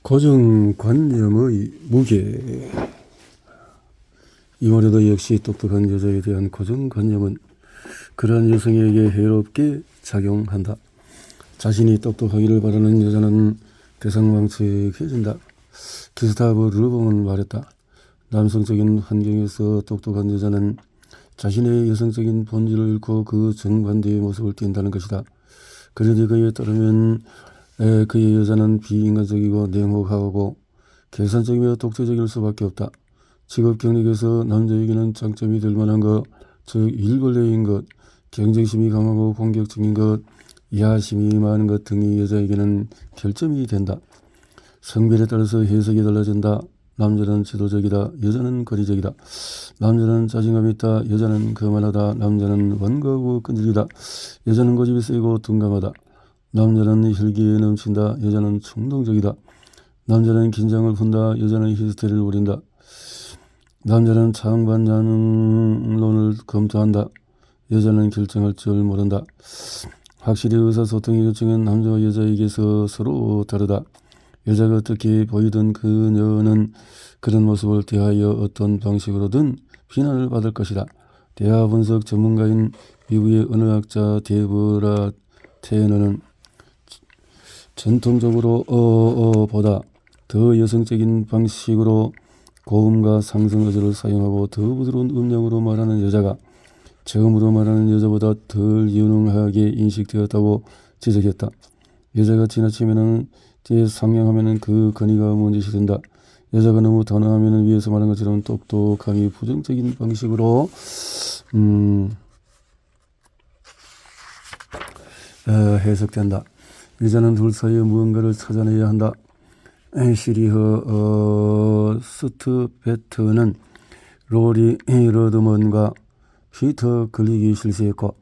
고정관념의 무게. 이번에도 역시 똑똑한 여자에 대한 고정관념은 그러한 여성에게 해롭게 작용한다. 자신이 똑똑하기를 바라는 여자는 대상망측해진다. 기스타브 르봉은 말했다. 남성적인 환경에서 똑똑한 여자는 자신의 여성적인 본질을 잃고 그 정반대의 모습을 띈다는 것이다. 그러니 그에 따르면 그의 여자는 비인간적이고 냉혹하고 계산적이며 독재적일 수밖에 없다. 직업 경력에서 남자에게는 장점이 될 만한 것, 즉 일벌레인 것, 경쟁심이 강하고 공격적인 것, 야심이 많은 것 등이 여자에게는 결점이 된다. 성별에 따라서 해석이 달라진다. 남자는 지도적이다. 여자는 거리적이다. 남자는 자신감이 있다. 여자는 거만하다. 남자는 완고하고 끈질기다. 여자는 고집이 세고 둔감하다. 남자는 혈기에 넘친다. 여자는 충동적이다. 남자는 긴장을 푼다. 여자는 히스테리를 부린다. 남자는 장반장론을 검토한다. 여자는 결정할 줄 모른다. 확실히 의사소통의 요청은 남자와 여자에게서 서로 다르다. 여자가 어떻게 보이든 그녀는 그런 모습을 대하여 어떤 방식으로든 비난을 받을 것이다. 대화 분석 전문가인 미국의 언어학자 데브라 테너는 전통적으로 보다 더 여성적인 방식으로 고음과 상승 어조를 사용하고 더 부드러운 음량으로 말하는 여자가 처음으로 말하는 여자보다 덜 유능하게 인식되었다고 지적했다. 여자가 지나치면은 상냥하면은 그 건의가 문제시 된다. 여자가 너무 단호하면은 위에서 말한 것처럼 똑똑함이 부정적인 방식으로 해석된다. 여자는 둘 사이에 무언가를 찾아내야 한다. 시리허 스트베트는 로리 러드먼과 피터 글릭이 실시했고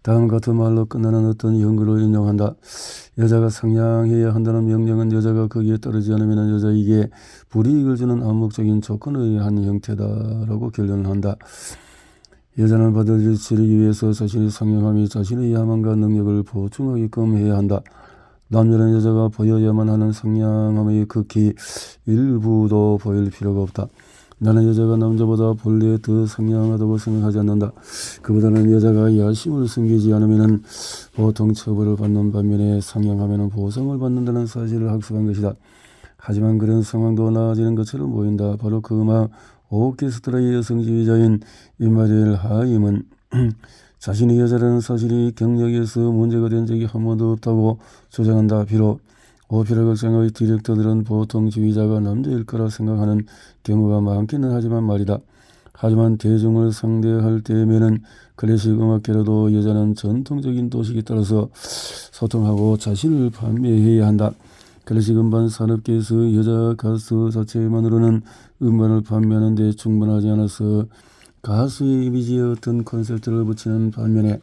다음 같은 말로 끝나는 어떤 연구를 인용한다. 여자가 상냥해야 한다는 명령은 여자가 거기에 따르지 않으면 여자에게 불이익을 주는 암묵적인 조건의 한 형태다라고 결론한다. 여자는 받아들이기 위해서 자신의 상냥함이 자신의 야망과 능력을 보충하게끔 해야 한다. 남자는 여자가 보여야만 하는 상냥함의 극히 일부도 보일 필요가 없다. 나는 여자가 남자보다 본래 더 상냥하다고 생각하지 않는다. 그보다는 여자가 야심을 숨기지 않으면 보통 처벌을 받는 반면에 상냥하면 보상을 받는다는 사실을 학습한 것이다. 하지만 그런 상황도 나아지는 것처럼 보인다. 바로 그 음악 오케스트라의 여성지휘자인 이마리엘 하임은 자신이 여자라는 사실이 경력에서 문제가 된 적이 한 번도 없다고 주장한다. 비록 오페라 극장의 디렉터들은 보통 지휘자가 남자일 거라 생각하는 경우가 많기는 하지만 말이다. 하지만 대중을 상대할 때에는 클래식 음악계라도 여자는 전통적인 도식에 따라서 소통하고 자신을 판매해야 한다. 클래식 음반 산업계에서 여자 가수 자체만으로는 음반을 판매하는 데 충분하지 않아서 가수의 이미지에 어떤 콘셉트를 붙이는 반면에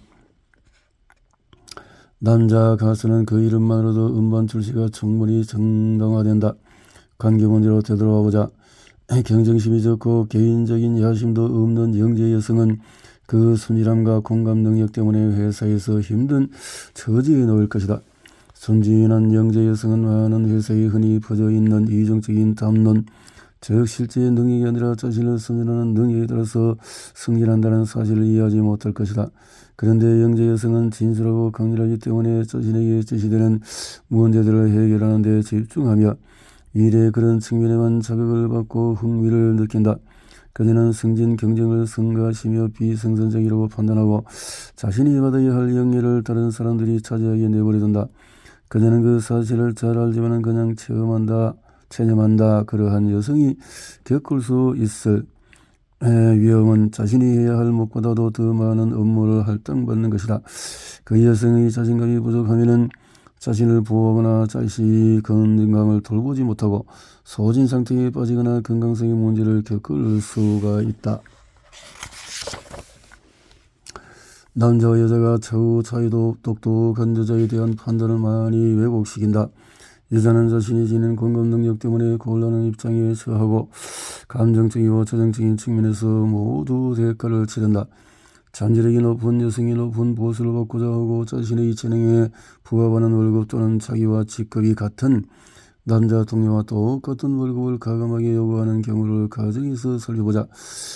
남자 가수는 그 이름만으로도 음반 출시가 충분히 정당화된다. 관계 문제로 되돌아보자. 경쟁심이 적고 개인적인 야심도 없는 영재 여성은 그 순진함과 공감 능력 때문에 회사에서 힘든 처지에 놓일 것이다. 순진한 영재 여성은 많은 회사에 흔히 퍼져 있는 이중적인 담론, 즉 실제 능력이 아니라 자신을 순진하는 능력에 따라서 승진한다는 사실을 이해하지 못할 것이다. 그런데 영재 여성은 진솔하고 강렬하기 때문에 자신에게 제시되는 문제들을 해결하는 데 집중하며 일의 그런 측면에만 자극을 받고 흥미를 느낀다. 그녀는 승진 경쟁을 성가시며 비생산적이라고 판단하고 자신이 받아야 할 영예를 다른 사람들이 차지하게 내버려둔다. 그녀는 그 사실을 잘 알지만 그냥 체념한다. 그러한 여성이 겪을 수 있을 위험은 자신이 해야 할 몫보다도 더 많은 업무를 할당받는 것이다. 그 여성의 자신감이 부족하면 자신을 보호하거나 자식 건강을 돌보지 못하고 소진 상태에 빠지거나 건강성의 문제를 겪을 수가 있다. 남자와 여자가 처우 차이도 똑똑한 여자에 대한 판단을 많이 왜곡시킨다. 여자는 자신이 지닌 공감 능력 때문에 곤란한 입장에 처하고 감정적이고 조정적인 측면에서 모두 대가를 치른다. 잠재력이 높은 여성이 높은 보수를 받고자 하고 자신의 재능에 부합하는 월급 또는 자기와 직급이 같은 남자 동료와 똑같은 월급을 가감하게 요구하는 경우를 가정에서 살펴보자.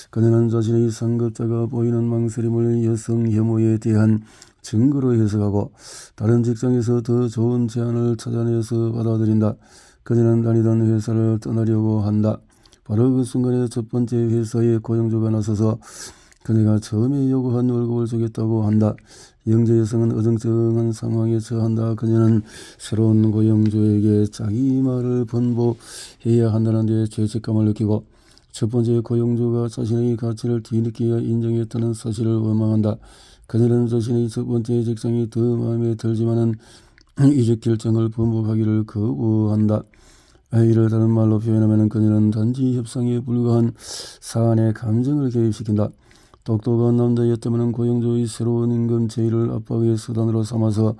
그녀는 자신의 상급자가 보이는 망설임을 여성 혐오에 대한 증거로 해석하고 다른 직장에서 더 좋은 제안을 찾아내서 받아들인다. 그녀는 다니던 회사를 떠나려고 한다. 바로 그 순간에 첫 번째 회사의 고용주가 나서서 그녀가 처음에 요구한 월급을 주겠다고 한다. 영재 여성은 어정쩡한 상황에 처한다. 그녀는 새로운 고용주에게 자기 말을 번복해야 한다는 데 죄책감을 느끼고 첫 번째 고용주가 자신의 가치를 뒤늦게 인정했다는 사실을 원망한다. 그녀는 자신의 첫 번째 직장이 더 마음에 들지만은 이직 결정을 번복하기를 거부한다. 이를 다른 말로 표현하면 그녀는 단지 협상에 불과한 사안에 감정을 개입시킨다. 똑똑한 남자였다면 고용주의 새로운 임금 제의를 압박의 수단으로 삼아서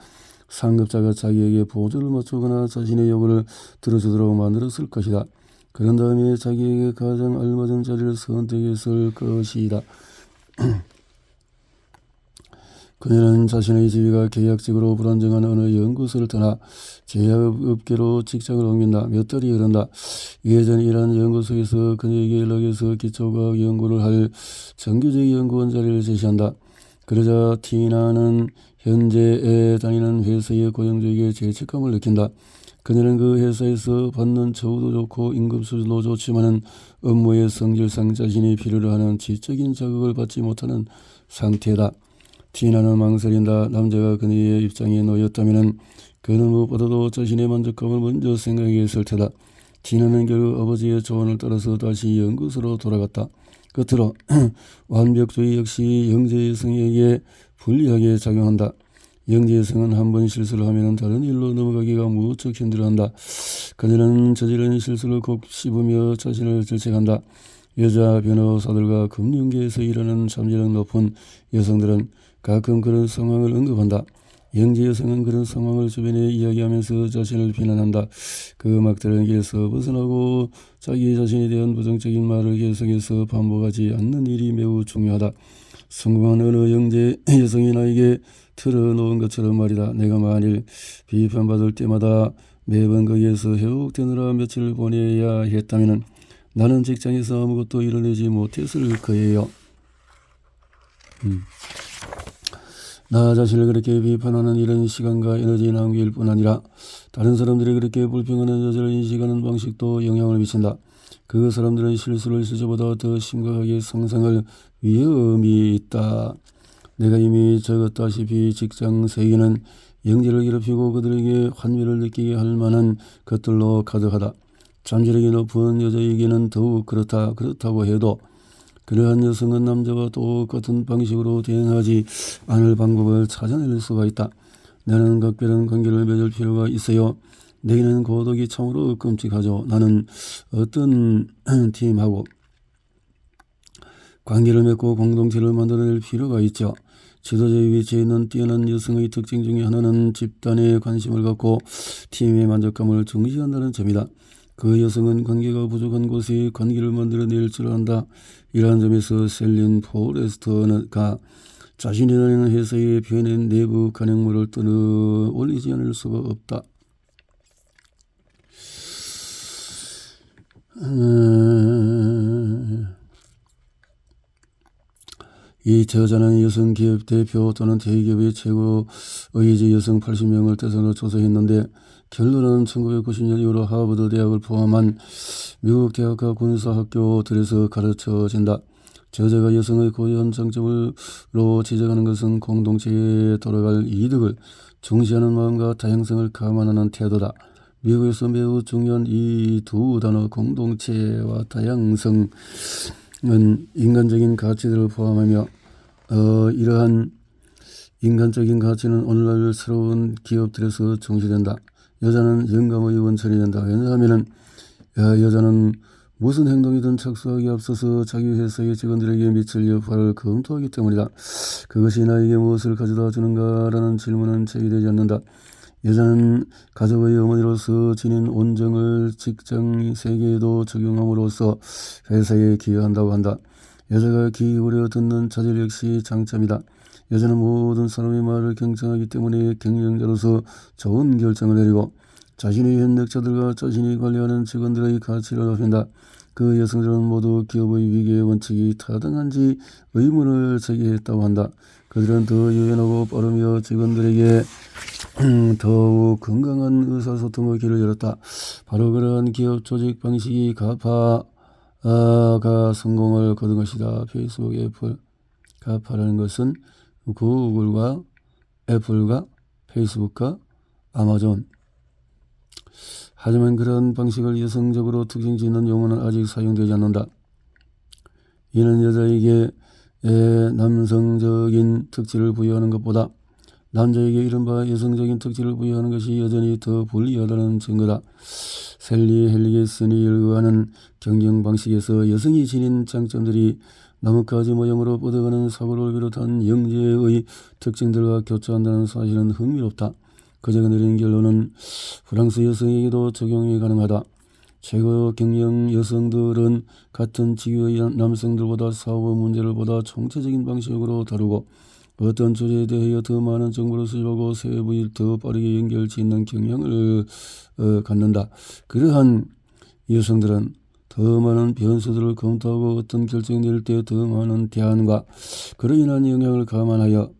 상급자가 자기에게 보조를 맞추거나 자신의 요구를 들어주도록 만들었을 것이다. 그런 다음에 자기에게 가장 알맞은 자리를 선택했을 것이다. 그녀는 자신의 지위가 계약직으로 불안정한 어느 연구소를 떠나 제약업계로 직장을 옮긴다. 몇 달이 흐른다. 예전 일한 연구소에서 그녀에게 연락해서 기초과학 연구를 할 정규직 연구원 자리를 제시한다. 그러자 티나는 현재 다니는 회사의 고용주에게 죄책감을 느낀다. 그녀는 그 회사에서 받는 처우도 좋고 임금 수준도 좋지만은 업무의 성질상 자신이 필요로 하는 지적인 자극을 받지 못하는 상태다. 티나는 망설인다. 남자가 그녀의 입장에 놓였다면 그는 무엇보다도 자신의 만족감을 먼저 생각했을 테다. 티나는 결국 아버지의 조언을 따라서 다시 연구소로 돌아갔다. 끝으로 완벽주의 역시 영재 여성에게 불리하게 작용한다. 영재 여성은 한 번 실수를 하면 다른 일로 넘어가기가 무척 힘들어한다. 그녀는 저지른 실수를 꼭 씹으며 자신을 질책한다. 여자 변호사들과 금융계에서 일하는 잠재력 높은 여성들은 가끔 그런 상황을 언급한다. 영재 여성은 그런 상황을 주변에 이야기하면서 자신을 비난한다. 그 막다른 길에서 벗어나고 자기 자신에 대한 부정적인 말을 계속해서 반복하지 않는 일이 매우 중요하다. 성공한 어느 영재 여성이 나에게 틀어놓은 것처럼 말이다. 내가 만일 비판받을 때마다 매번 거기에서 회복되느라 며칠을 보내야 했다면 나는 직장에서 아무것도 이뤄내지 못했을 거예요. 나 자신을 그렇게 비판하는 이런 시간과 에너지 낭비일 뿐 아니라 다른 사람들이 그렇게 불평하는 여자를 인식하는 방식도 영향을 미친다. 그 사람들은 실수를 실수보다 더 심각하게 상상할 위험이 있다. 내가 이미 적었다시피 직장 세계는 영재를 괴롭히고 그들에게 환멸을 느끼게 할 만한 것들로 가득하다. 잠재력이 높은 여자에게는 더욱 그렇다고 해도 그러한 여성은 남자와 똑같은 방식으로 대응하지 않을 방법을 찾아낼 수가 있다. 나는 각별한 관계를 맺을 필요가 있어요. 내게는 고독이 참으로 끔찍하죠. 나는 어떤 팀하고 관계를 맺고 공동체를 만들어낼 필요가 있죠. 지도자의 위치에 있는 뛰어난 여성의 특징 중에 하나는 집단에 관심을 갖고 팀의 만족감을 중시한다는 점이다. 그 여성은 관계가 부족한 곳에 관계를 만들어낼 줄 안다. 이러한 점에서 셀린 포레스터가 자신이 다니는 회사에 표현한 내부 간행물을 올리지 않을 수가 없다. 이 저자는 여성 기업 대표 또는 대기업의 최고 의지 여성 80명을 대상으로 조사했는데 결론은 1990년 이후로 하버드 대학을 포함한 미국 대학과 군사학교들에서 가르쳐진다. 저자가 여성의 고유한 장점으로 지적하는 것은 공동체에 돌아갈 이득을 중시하는 마음과 다양성을 감안하는 태도다. 미국에서 매우 중요한 이 두 단어 공동체와 다양성은 인간적인 가치들을 포함하며 이러한 인간적인 가치는 오늘날 새로운 기업들에서 중시된다. 여자는 영감의 원천이 된다. 왜냐하면 여자는 무슨 행동이든 착수하기에 앞서서 자기 회사의 직원들에게 미칠 여파를 검토하기 때문이다. 그것이 나에게 무엇을 가져다 주는가라는 질문은 제기되지 않는다. 여자는 가족의 어머니로서 지닌 온정을 직장 세계에도 적용함으로써 회사에 기여한다고 한다. 여자가 귀 기울여 듣는 자질 역시 장점이다. 여자는 모든 사람의 말을 경청하기 때문에 경영자로서 좋은 결정을 내리고 자신의 협력자들과 자신이 관리하는 직원들의 가치를 높인다. 그 여성들은 모두 기업의 위계의 원칙이 타당한지 의문을 제기했다고 한다. 그들은 더 유연하고 빠르며 직원들에게 더욱 건강한 의사소통의 길을 열었다. 바로 그러한 기업 조직 방식이 가파가 성공을 거둔 것이다. 페이스북, 애플, 가파라는 것은 구글과 애플과 페이스북과 아마존. 하지만 그러한 방식을 여성적으로 특징 짓는 용어는 아직 사용되지 않는다. 이는 여자에게 남성적인 특질을 부여하는 것보다 남자에게 이른바 여성적인 특질을 부여하는 것이 여전히 더 불리하다는 증거다. 셀리 헬리게슨이 열거하는 경영 방식에서 여성이 지닌 장점들이 나뭇가지 모형으로 뻗어가는 사고를 비롯한 영재의 특징들과 교차한다는 사실은 흥미롭다. 그저 내린 결론은 프랑스 여성에게도 적용이 가능하다. 최고 경영 여성들은 같은 직위의 남성들보다 사업 문제를 보다 총체적인 방식으로 다루고 어떤 주제에 대하여 더 많은 정보를 수집하고 세부를 더 빠르게 연결짓는 경향을 갖는다. 그러한 여성들은 더 많은 변수들을 검토하고 어떤 결정을 내릴 때 더 많은 대안과 그로 인한 영향을 감안하여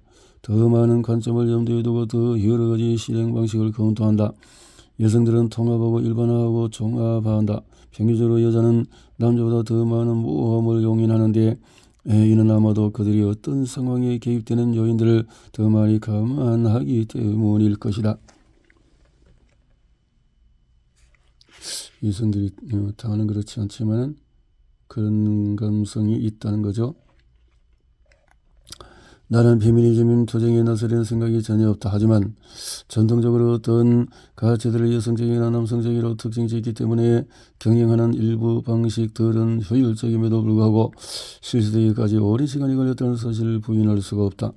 더 많은 관점을 염두에 두고 더 여러 가지 실행 방식을 검토한다. 여성들은 통합하고 일반화하고 종합화한다. 평균적으로 여자는 남자보다 더 많은 모험을 용인하는데 이는 아마도 그들이 어떤 상황에 개입되는 요인들을 더 많이 감안하기 때문일 것이다. 여성들이 다는 그렇지 않지만 그런 감성이 있다는 거죠. 나는 페미니즘인 투쟁에 나서려는 생각이 전혀 없다. 하지만 전통적으로 어떤 가치들을 여성적이나 남성적으로 특징짓기 때문에 경영하는 일부 방식들은 효율적임에도 불구하고 실시되기까지 오랜 시간이 걸렸다는 사실을 부인할 수가 없다.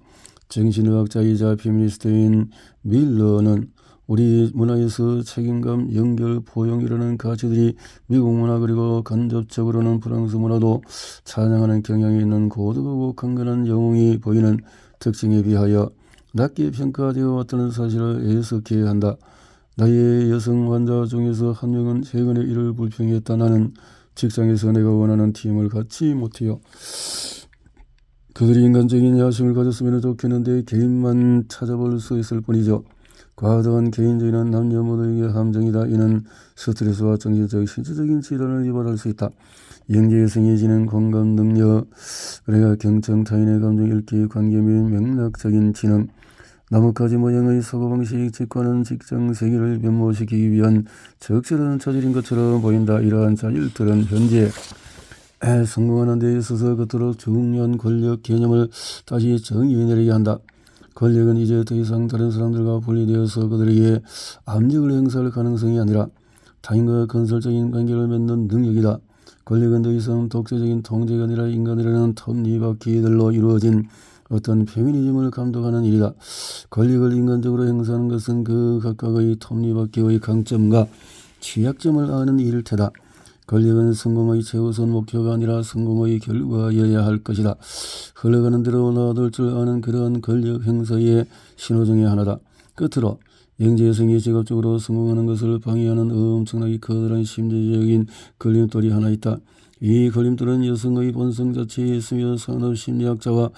정신의학자이자 페미니스트인 밀러는 우리 문화에서 책임감, 연결, 포용이라는 가치들이 미국 문화 그리고 간접적으로는 프랑스 문화도 찬양하는 경향이 있는 고독하고 강건한 영웅이 보이는 특징에 비하여 낮게 평가되어 왔다는 사실을 애석해야 한다. 나의 여성 환자 중에서 한 명은 최근에 이를 불평했다. 나는 직장에서 내가 원하는 팀을 갖지 못해요. 그들이 인간적인 야심을 가졌으면 좋겠는데 개인만 찾아볼 수 있을 뿐이죠. 과도한 개인주의는 남녀 모두에게 함정이다. 이는 스트레스와 정신적, 신체적인 질환을 유발할 수 있다. 영재 여성이 지닌 공감 능력, 그래야 경청, 타인의 감정 읽기, 관계 및 맥락적인 지능, 나뭇가지 모양의 사고방식, 직관은 직장 세계를 변모시키기 위한 적절한 자질인 것처럼 보인다. 이러한 자질들은 현재 성공하는 데 있어서 그토록 중요한 권력 개념을 다시 정의해 내리게 한다. 권력은 이제 더 이상 다른 사람들과 분리되어서 그들에게 압력을 행사할 가능성이 아니라 타인과 건설적인 관계를 맺는 능력이다. 권력은 더 이상 독재적인 통제가 아니라 인간이라는 톱니바퀴들로 이루어진 어떤 페미니즘을 감독하는 일이다. 권력을 인간적으로 행사하는 것은 그 각각의 톱니바퀴의 강점과 취약점을 아는 일일 테다. 권력은 성공의 최우선 목표가 아니라 성공의 결과여야 할 것이다. 흘러가는 대로 나아들 줄 아는 그러한 권력 행사의 신호 중에 하나다. 끝으로 영재 여성이 직업적으로 성공하는 것을 방해하는 엄청나게 커다란 심리적인 걸림돌이 하나 있다. 이 걸림돌은 여성의 본성 자체에 있으며 산업심리학자와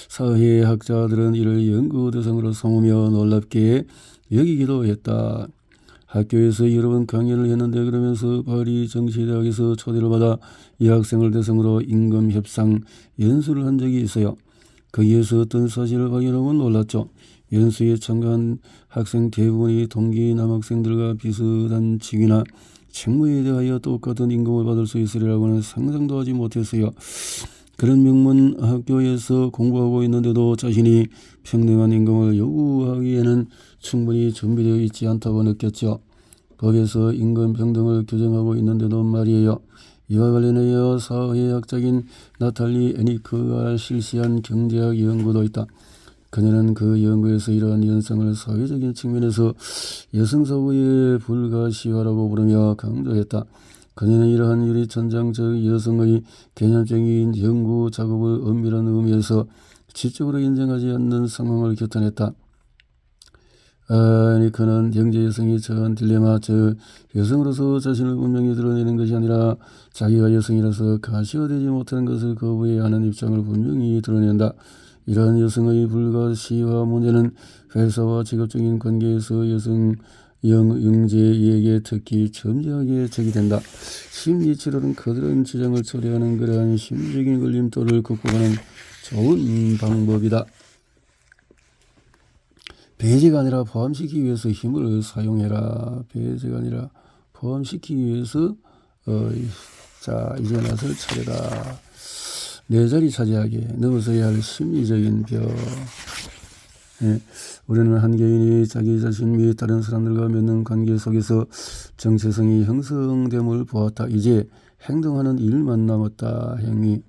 사회학자들은 이를 연구 대상으로 삼으며 놀랍게 여기기도 했다. 학교에서 여러 번 강연을 했는데 그러면서 파리 정치대학에서 초대를 받아 여학생을 대상으로 임금 협상 연수를 한 적이 있어요. 거기에서 어떤 사실을 발견하고 놀랐죠. 연수에 참가한 학생 대부분이 동기 남학생들과 비슷한 직위나 책무에 대하여 똑같은 임금을 받을 수 있으리라고는 상상도 하지 못했어요. 그런 명문 학교에서 공부하고 있는데도 자신이 평등한 임금을 요구하기에는 충분히 준비되어 있지 않다고 느꼈죠. 법에서 임금 평등을 규정하고 있는데도 말이에요. 이와 관련하여 사회학자인 나탈리 애니크가 실시한 경제학 연구도 있다. 그녀는 그 연구에서 이러한 현상을 사회적인 측면에서 여성사고의 불가시화라고 부르며 강조했다. 그녀는 이러한 유리천장적 여성의 개념적인 연구 작업을 엄밀한 의미에서 지적으로 인정하지 않는 상황을 규탄했다. 아니 그는 영재 여성이 처한 딜레마, 즉 여성으로서 자신을 분명히 드러내는 것이 아니라 자기가 여성이라서 가시가 되지 못하는 것을 거부해야 하는 입장을 분명히 드러낸다. 이러한 여성의 불가시화 문제는 회사와 직업적인 관계에서 영재에게 특히 점지하게 제기된다. 심리치료는 그들은 지장을 처리하는 그러한 심리적인 걸림돌을 극복하는 좋은 방법이다. 배제가 아니라 포함시키기 위해서 힘을 사용해라. 배제가 아니라 포함시키기 위해서 자 이제 나설 차례다. 내 자리 차지하게 넘어서야 할 심리적인 벽. 예, 우리는 한 개인이 자기 자신 및 다른 사람들과 맺는 관계 속에서 정체성이 형성됨을 보았다. 이제 행동하는 일만 남았다. 행위.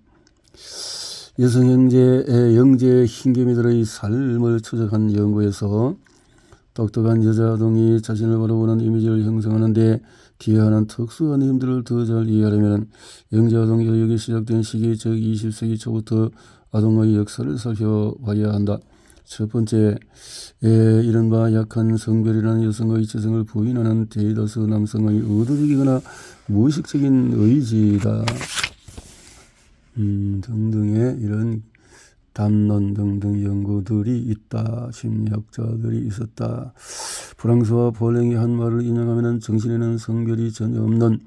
여성 영재 흰개미들의 삶을 추적한 연구에서 똑똑한 여자 아동이 자신을 바라보는 이미지를 형성하는데 기여하는 특수한 힘들을 더 잘 이해하려면 영재 아동 교육이 시작된 시기, 즉 20세기 초부터 아동의 역사를 살펴봐야 한다. 첫 번째, 이른바 약한 성별이라는 여성의 지성을 부인하는 대다수 남성의 의도적이거나 무의식적인 의지다. 등등의 이런 담론 등등 연구들이 있다. 심리학자들이 있었다. 프랑스와 볼랭이 한 말을 인용하면 정신에는 성별이 전혀 없는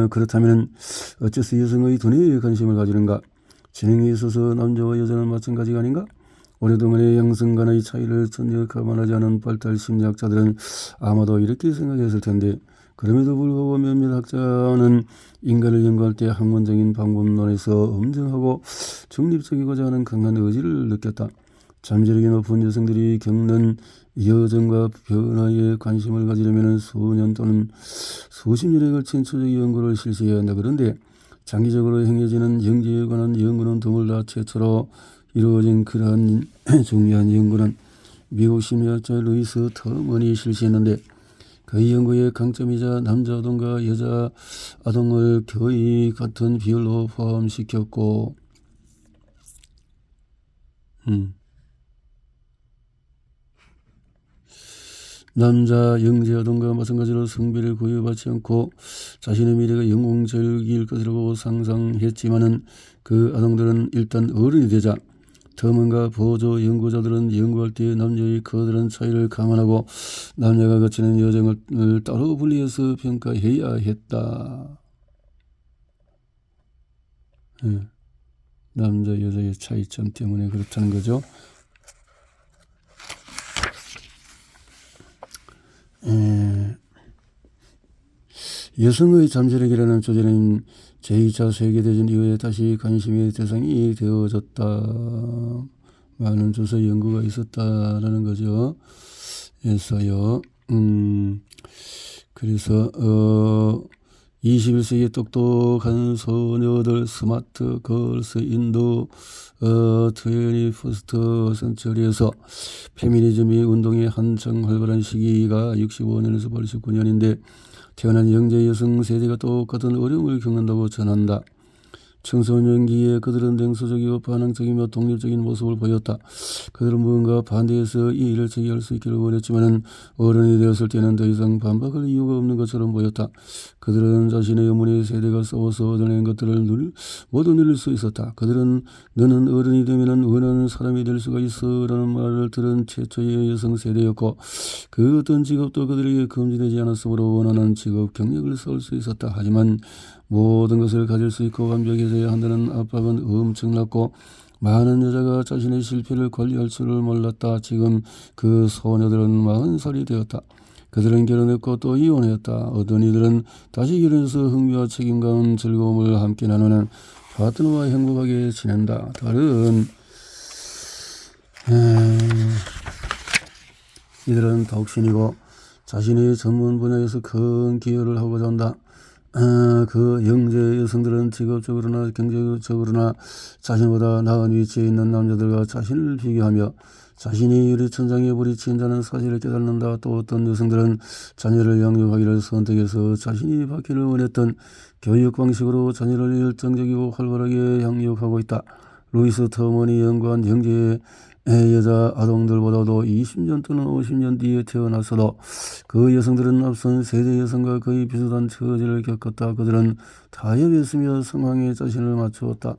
그렇다면 어째서 여성의 두뇌에 관심을 가지는가? 지능에 있어서 남자와 여자는 마찬가지가 아닌가? 오랫동안의 양성 간의 차이를 전혀 감안하지 않은 발달 심리학자들은 아마도 이렇게 생각했을 텐데, 그럼에도 불구하고 몇몇 학자는 인간을 연구할 때 학문적인 방법론에서 엄정하고 중립적이고자 하는 강한 의지를 느꼈다. 잠재력이 높은 여성들이 겪는 여정과 변화에 관심을 가지려면 수년 또는 수십 년에 걸친 초적 연구를 실시해야 한다. 그런데 장기적으로 행해지는 영재에 관한 연구는 드물다. 최초로 이루어진 그러한 중요한 연구는 미국 심리학자 루이스 터먼이 실시했는데, 그 연구의 강점이자 남자 아동과 여자 아동을 거의 같은 비율로 포함시켰고, 남자 영재 아동과 마찬가지로 성별을 구애받지 않고 자신의 미래가 영웅적일 것이라고 상상했지만은 그 아동들은 일단 어른이 되자 터먼과 보조 연구자들은 연구할 때 남녀의 커다란 차이를 감안하고 남녀가 거치는 여정을 따로 분리해서 평가해야 했다. 남자 여자의 차이점 때문에 그렇다는 거죠. 여성의 잠재력이라는 주제는 제2차 세계대전 이후에 다시 관심의 대상이 되어졌다. 많은 조사 연구가 있었다라는 거죠. 그래서요. 그래서 21세기 똑똑한 소녀들 스마트 걸스 인도 21st 센처리에서 페미니즘이 운동의 한창 활발한 시기가 65년에서 89년인데 태어난 영재 여성 세대가 똑같은 어려움을 겪는다고 전한다. 청소년기에 그들은 냉소적이고 반항적이며 독립적인 모습을 보였다. 그들은 무언가 반대해서 이 일을 제기할 수 있기를 원했지만 어른이 되었을 때는 더 이상 반박할 이유가 없는 것처럼 보였다. 그들은 자신의 어머니 세대가 싸워서 얻어낸 것들을 모두 누릴 수 있었다. 그들은 너는 어른이 되면 원하는 사람이 될 수가 있어 라는 말을 들은 최초의 여성 세대였고, 그 어떤 직업도 그들에게 금지되지 않았으므로 원하는 직업 경력을 쌓을 수 있었다. 하지만 모든 것을 가질 수 있고 완벽해져야 한다는 압박은 엄청났고 많은 여자가 자신의 실패를 관리할 줄을 몰랐다. 지금 그 소녀들은 40살이 되었다. 그들은 결혼했고 또 이혼했다. 어떤 이들은 다시 결혼해서 흥미와 책임감, 즐거움을 함께 나누는 파트너와 행복하게 지낸다. 다른 이들은 독신이고 자신의 전문 분야에서 큰 기여를 하고자 한다. 그 영재 여성들은 직업적으로나 경제적으로나 자신보다 나은 위치에 있는 남자들과 자신을 비교하며 자신이 유리천장에 부딪힌다는 사실을 깨닫는다. 또 어떤 여성들은 자녀를 양육하기를 선택해서 자신이 받기를 원했던 교육 방식으로 자녀를 열정적이고 활발하게 양육하고 있다. 루이스 터먼이 연구한 영재 여자 아동들보다도 20년 또는 50년 뒤에 태어났어도 그 여성들은 앞선 세대 여성과 거의 비슷한 처지를 겪었다. 그들은 타협했으며 상황에 자신을 맞추었다.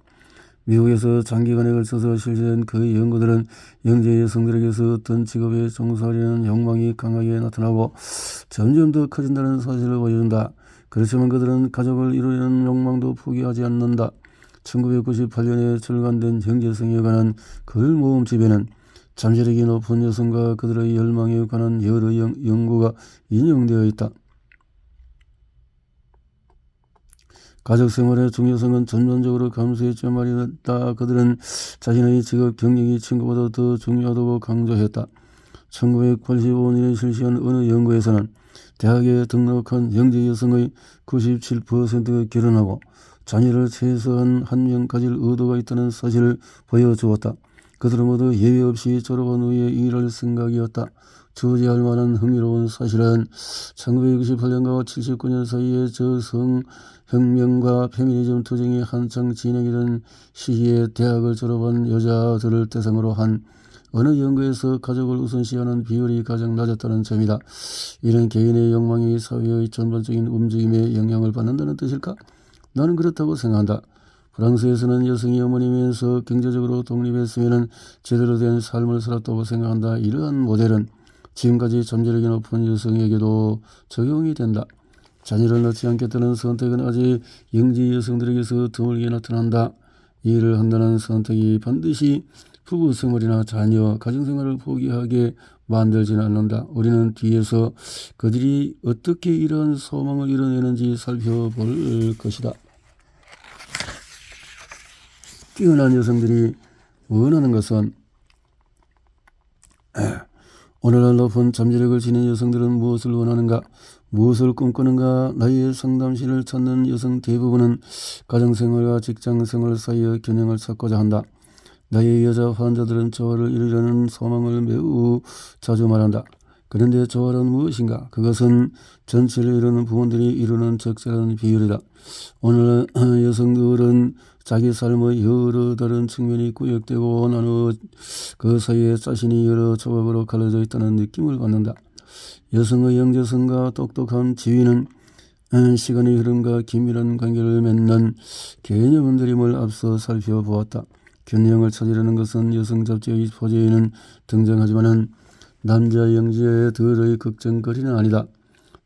미국에서 장기간에 걸쳐서 실시된 그 연구들은 영재 여성들에게서 어떤 직업에 종사하려는 욕망이 강하게 나타나고 점점 더 커진다는 사실을 보여준다. 그렇지만 그들은 가족을 이루려는 욕망도 포기하지 않는다. 1998년에 출간된 형제성에 관한 글 모음집에는 잠재력이 높은 여성과 그들의 열망에 관한 여러 연구가 인용되어 있다. 가족생활의 중요성은 전반적으로 감소했지만 말이다. 그들은 자신의 직업 경력이 친구보다 더 중요하다고 강조했다. 1985년에 실시한 어느 연구에서는 대학에 등록한 영재 여성의 97%가 결혼하고 자녀를 최소한 한 명 가질 의도가 있다는 사실을 보여주었다. 그들은 모두 예외 없이 졸업한 후에 일할 생각이었다. 주지할 만한 흥미로운 사실은 1968년과 79년 사이에 저성혁명과 페미니즘 투쟁이 한창 진행되던 시기에 대학을 졸업한 여자들을 대상으로 한 어느 연구에서 가족을 우선시하는 비율이 가장 낮았다는 점이다. 이런 개인의 욕망이 사회의 전반적인 움직임에 영향을 받는다는 뜻일까? 나는 그렇다고 생각한다. 프랑스에서는 여성이 어머니면서 경제적으로 독립했으면 제대로 된 삶을 살았다고 생각한다. 이러한 모델은 지금까지 잠재력이 높은 여성에게도 적용이 된다. 자녀를 낳지 않겠다는 선택은 아직 영지 여성들에게서 드물게 나타난다. 이해를 한다는 선택이 반드시 부부 생활이나 자녀, 가정생활을 포기하게 만들지는 않는다. 우리는 뒤에서 그들이 어떻게 이러한 소망을 이뤄내는지 살펴볼 것이다. 뛰어난 여성들이 원하는 것은 오늘날 높은 잠재력을 지닌 여성들은 무엇을 원하는가? 무엇을 꿈꾸는가? 나의 상담실을 찾는 여성 대부분은 가정생활과 직장생활 사이의 균형을 찾고자 한다. 나의 여자 환자들은 조화를 이루려는 소망을 매우 자주 말한다. 그런데 조화는 무엇인가? 그것은 전체를 이루는 부분들이 이루는 적절한 비율이다. 오늘 여성들은 자기 삶의 여러 다른 측면이 구역되고 나누어 그 사이에 자신이 여러 조각으로 갈라져 있다는 느낌을 받는다. 여성의 영재성과 똑똑한 지위는 시간의 흐름과 긴밀한 관계를 맺는 개념들임을 앞서 살펴보았다. 균형을 찾으려는 것은 여성 잡지의 소재에는 등장하지만 남자 영재들의 걱정거리는 아니다.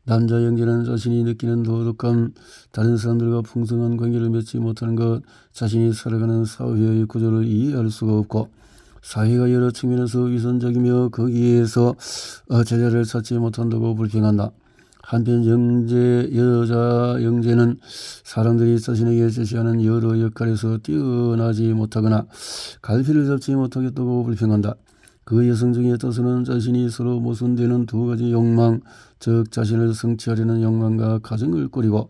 남자 영재는 자신이 느끼는 도덕감, 다른 사람들과 풍성한 관계를 맺지 못하는 것, 자신이 살아가는 사회의 구조를 이해할 수가 없고 사회가 여러 측면에서 위선적이며 거기에서 제자를 찾지 못한다고 불평한다. 한편 여자 영재는 사람들이 자신에게 제시하는 여러 역할에서 뛰어나지 못하거나 갈피를 잡지 못하겠다고 불평한다. 그 여성 중에 다수는 자신이 서로 모순되는 두 가지 욕망, 즉 자신을 성취하려는 욕망과 가정을 꾸리고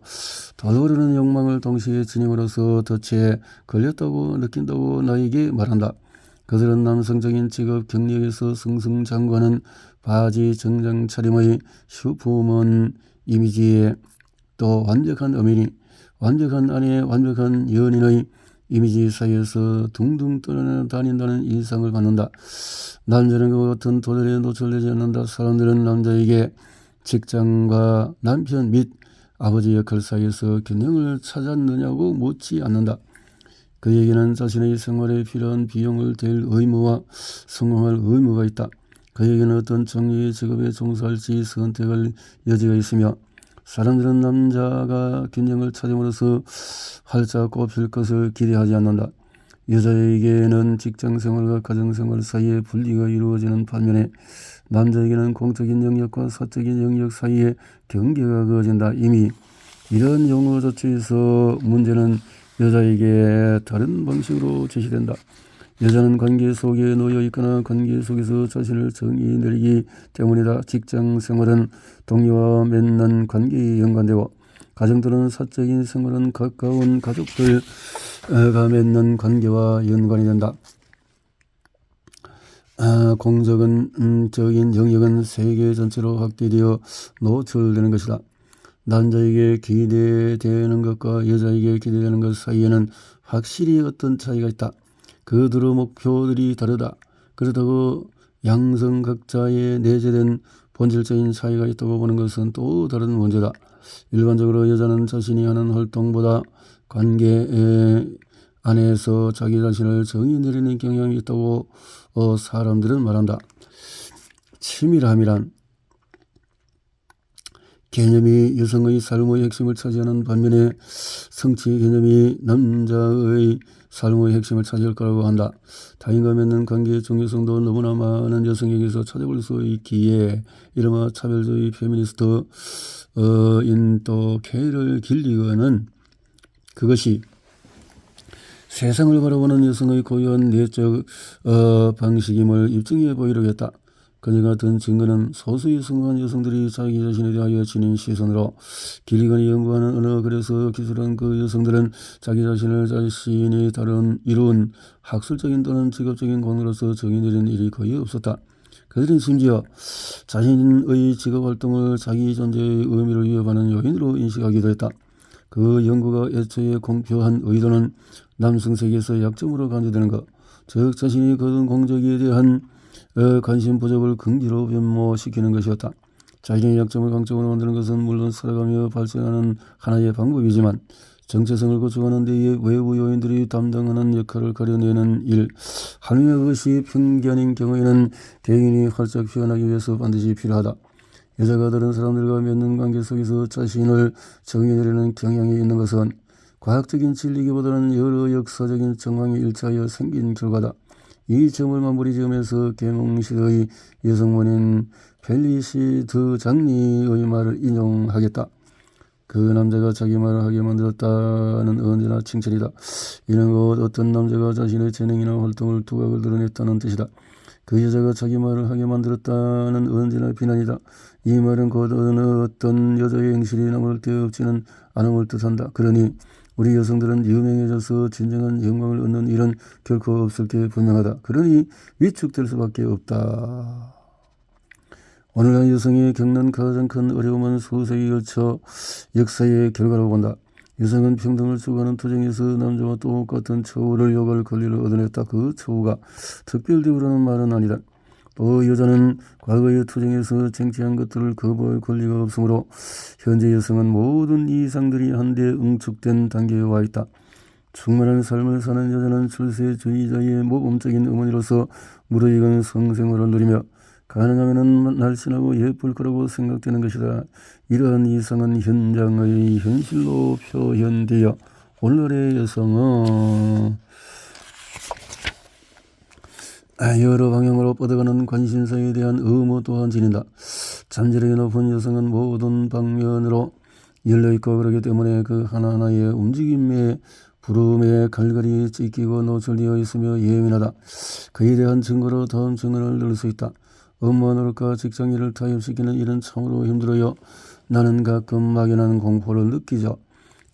덜어오르는 욕망을 동시에 지님으로써 덫에 걸렸다고 느낀다고 나에게 말한다. 그들은 남성적인 직업 경력에서 승승장구하는 바지 정장 차림의 슈퍼우먼 이미지에 또 완벽한 어머니, 완벽한 아내, 완벽한 연인의 이미지 사이에서 둥둥 떠다닌다는 인상을 받는다. 남자는 그와 같은 도전에 노출되지 않는다. 사람들은 남자에게 직장과 남편 및 아버지 역할 사이에서 균형을 찾았느냐고 묻지 않는다. 그에게는 자신의 생활에 필요한 비용을 댈 의무와 성공할 의무가 있다. 그에게는 어떤 종류의 직업에 종사할지 선택할 여지가 있으며 사람들은 남자가 균형을 찾음으로써 활짝 꽃필 것을 기대하지 않는다. 여자에게는 직장생활과 가정생활 사이에 분리가 이루어지는 반면에 남자에게는 공적인 영역과 사적인 영역 사이에 경계가 그어진다. 이미 이런 용어 자체에서 문제는 여자에게 다른 방식으로 제시된다. 여자는 관계 속에 놓여 있거나 관계 속에서 자신을 정의 내리기 때문이다. 직장 생활은 동료와 맺는 관계에 연관되고 가정들은 사적인 생활은 가까운 가족들과 맺는 관계와 연관이 된다. 공적인 영역은 세계 전체로 확대되어 노출되는 것이다. 남자에게 기대되는 것과 여자에게 기대되는 것 사이에는 확실히 어떤 차이가 있다. 그들의 목표들이 다르다. 그렇다고 양성 각자의 내재된 본질적인 차이가 있다고 보는 것은 또 다른 문제다. 일반적으로 여자는 자신이 하는 활동보다 관계 안에서 자기 자신을 정의 내리는 경향이 있다고 사람들은 말한다. 치밀함이란 개념이 여성의 삶의 핵심을 차지하는 반면에 성취 개념이 남자의 삶의 핵심을 차지할 거라고 한다. 타인과 맺는 관계의 중요성도 너무나 많은 여성에게서 찾아볼 수 있기에 이른바 차별주의 페미니스트 인도 케이럴 길리거는 그것이 세상을 바라보는 여성의 고유한 내적 방식임을 입증해 보이려고 했다. 그녀가 든 증거는 소수의 성공한 여성들이 자기 자신에 대하여 지닌 시선으로 길리건이 연구하는 어느 글에서 기술한 그 여성들은 자기 자신을 자신이 이룬 학술적인 또는 직업적인 공로로서 정의 내린 일이 거의 없었다. 그들은 심지어 자신의 직업활동을 자기 존재의 의미를 위협하는 요인으로 인식하기도 했다. 그 연구가 애초에 공표한 의도는 남성 세계에서 약점으로 간주되는 것, 즉 자신이 거둔 공적에 대한 관심 부족을 긍지로 변모시키는 것이었다. 자신의 약점을 강점으로 만드는 것은 물론 살아가며 발생하는 하나의 방법이지만 정체성을 구축하는 데에 외부 요인들이 담당하는 역할을 가려내는 일, 하느냐 그것이 편견인 경우에는 개인이 활짝 피어나기 위해서 반드시 필요하다. 여자가 다른 사람들과 맺는 관계 속에서 자신을 정의내려는 경향이 있는 것은 과학적인 진리기보다는 여러 역사적인 정황에 일치하여 생긴 결과다. 이 점을 마무리 지으면서 계몽시대의 여성문인 펠리시드 장리의 말을 인용하겠다. 그 남자가 자기 말을 하게 만들었다는 언제나 칭찬이다. 이는 곧 어떤 남자가 자신의 재능이나 활동을 두각을 드러냈다는 뜻이다. 그 여자가 자기 말을 하게 만들었다는 언제나 비난이다. 이 말은 곧 어느 어떤 여자의 행실이 남을 데 없지는 않음을 뜻한다. 그러니 우리 여성들은 유명해져서 진정한 영광을 얻는 일은 결코 없을 게 분명하다. 그러니 위축될 수밖에 없다. 오늘날 여성이 겪는 가장 큰 어려움은 수세기에 걸쳐 역사의 결과라고 본다. 여성은 평등을 추구하는 투쟁에서 남자와 똑같은 처우를 요구할 권리를 얻어냈다. 그 처우가 특별 대우라는 말은 아니다. 또 여자는 과거의 투쟁에서 쟁취한 것들을 거부할 권리가 없으므로 현재 여성은 모든 이상들이 한데 응축된 단계에 와 있다. 충만한 삶을 사는 여자는 출세주의자의 모범적인 어머니로서 무르익은 성생활을 누리며 가능하면 날씬하고 예쁠 거라고 생각되는 것이다. 이러한 이상은 현장의 현실로 표현되어 오늘날의 여성은 여러 방향으로 뻗어가는 관심사에 대한 의무 또한 지닌다. 잠재력이 높은 여성은 모든 방면으로 열려있고 그렇기 때문에 그 하나하나의 움직임에 부름에 갈갈이 찢기고 노출되어 있으며 예민하다. 그에 대한 증거로 다음 증언을 넣을 수 있다. 업무 노릇과 직장일을 타협시키는 일은 참으로 힘들어요. 나는 가끔 막연한 공포를 느끼죠.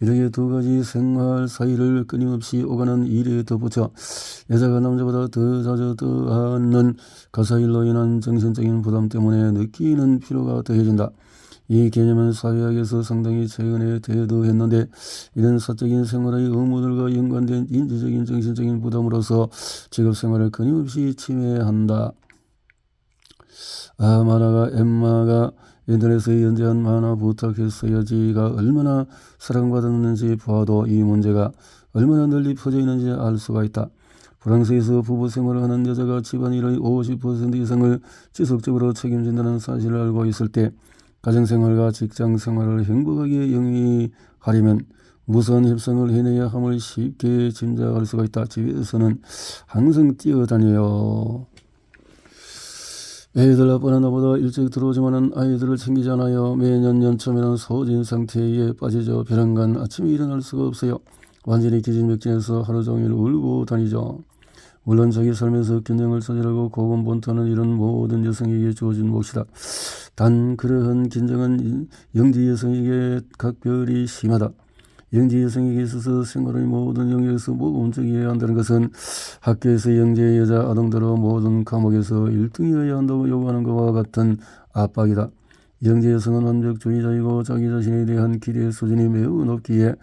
이렇게 두 가지 생활 사이를 끊임없이 오가는 일에 덧붙여 여자가 남자보다 더 자주 떠안는 가사일로 인한 정신적인 부담 때문에 느끼는 피로가 더해진다. 이 개념은 사회학에서 상당히 최근에 대두했는데 이런 사적인 생활의 의무들과 연관된 인지적인 정신적인 부담으로서 직업생활을 끊임없이 침해한다. 만화가 엠마가 인터넷에 연재한 만화 부탁했어야지가 얼마나 사랑받았는지 보아도 이 문제가 얼마나 널리 퍼져 있는지 알 수가 있다. 프랑스에서 부부 생활을 하는 여자가 집안일의 50% 이상을 지속적으로 책임진다는 사실을 알고 있을 때 가정생활과 직장생활을 행복하게 영위하려면 무선 협상을 해내야 함을 쉽게 짐작할 수가 있다. 집에서는 항상 뛰어다녀요. 애들 아빠는 나보다 일찍 들어오지만은 아이들을 챙기지 않아요. 매년 연초면은 소진 상태에 빠지죠. 벼랑간 아침에 일어날 수가 없어요. 완전히 기진맥진해서 하루 종일 울고 다니죠. 물론 자기 삶에서 균형을 찾으려고 고군분투하는 이런 모든 여성에게 주어진 몫이다. 단 그러한 긴장은 영지 여성에게 각별히 심하다. 영지 여성에게 있어서 생활의 모든 영역에서 모범적이어야 한다는 것은 학교에서 영재 여자 아동들로 모든 과목에서 1등이어야 한다고 요구하는 것과 같은 압박이다. 영재 여성은 완벽주의자이고 자기 자신에 대한 기대 수준이 매우 높기에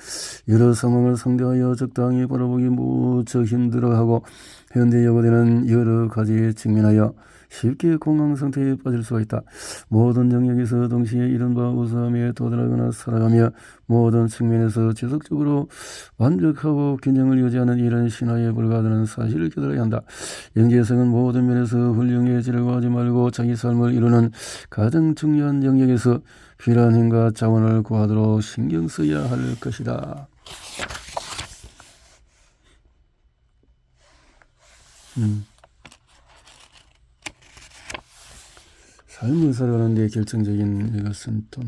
여러 상황을 상대하여 적당히 바라보기 무척 힘들어하고 현대 여고대는 여러 가지에 직면하여 쉽게 공황 상태에 빠질 수가 있다. 모든 영역에서 동시에 이른바 우수함에 도달하거나 살아가며 모든 측면에서 지속적으로 완벽하고 균형을 유지하는 이런 신화에 불과하다는 사실을 깨달아야 한다. 영재성은 모든 면에서 훌륭해지려고 하지 말고 자기 삶을 이루는 가장 중요한 영역에서 필요한 힘과 자원을 구하도록 신경 써야 할 것이다. 삶을 살아가는 데 결정적인 이것은 돈.